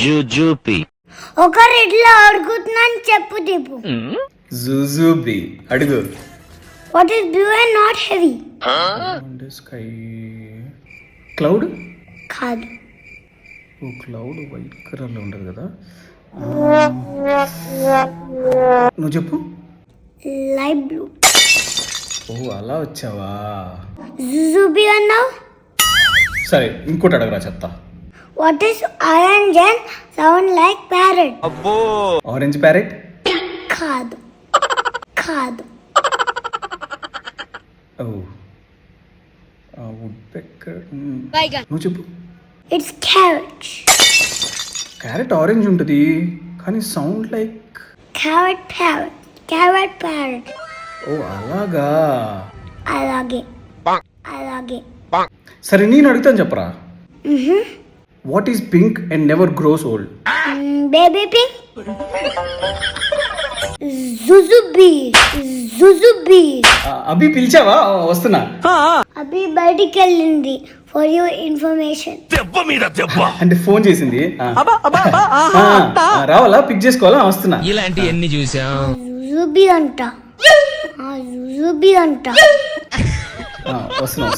జుజుబి. ఒకరు ఇట్లా అడుగుతున్నాను చెప్పు దీపు. జుజుబి అడుగు. What is blue and not heavy? Sky cloud. కాదు. ఓ క్లౌడ్ వైట్ కలర్లో ఉంటుంది కదా. నువ్వు చెప్పు. Light blue. ఓ అలా వచ్చావా. జుజుబి అన్నావు. సరే ఇంకోటి అడగరా చెప్తా. What is orange and sound like parrot? Orange parrot. కాదు. కాదు. Oh woodpecker. నువ్వు చెప్పు. It's carrot. క్యారెట్ ఆరెంజ్ ఉంటుంది కానీ sound like. Carrot parrot. Carrot parrot. ఓ అలాగా. అలాగే. అలాగే. సరే నేను అడుగుతాను చెప్పరా. What is pink and never grows old? Baby pink. జుజుబి. జుజుబి. అభి పిలిచావా? వస్తున్నా. అభి బయటికి వెళ్ళింది ఫర్ యువర్ ఇన్ఫర్మేషన్. అంటే ఫోన్ చేసింది. రావాలా పిక్ చేసుకోవాలా? వస్తున్నా. ఇలాంటి ఎన్ని చూసాం. జుజుబి అంట. జుజుబి అంట. వస్తున్నా.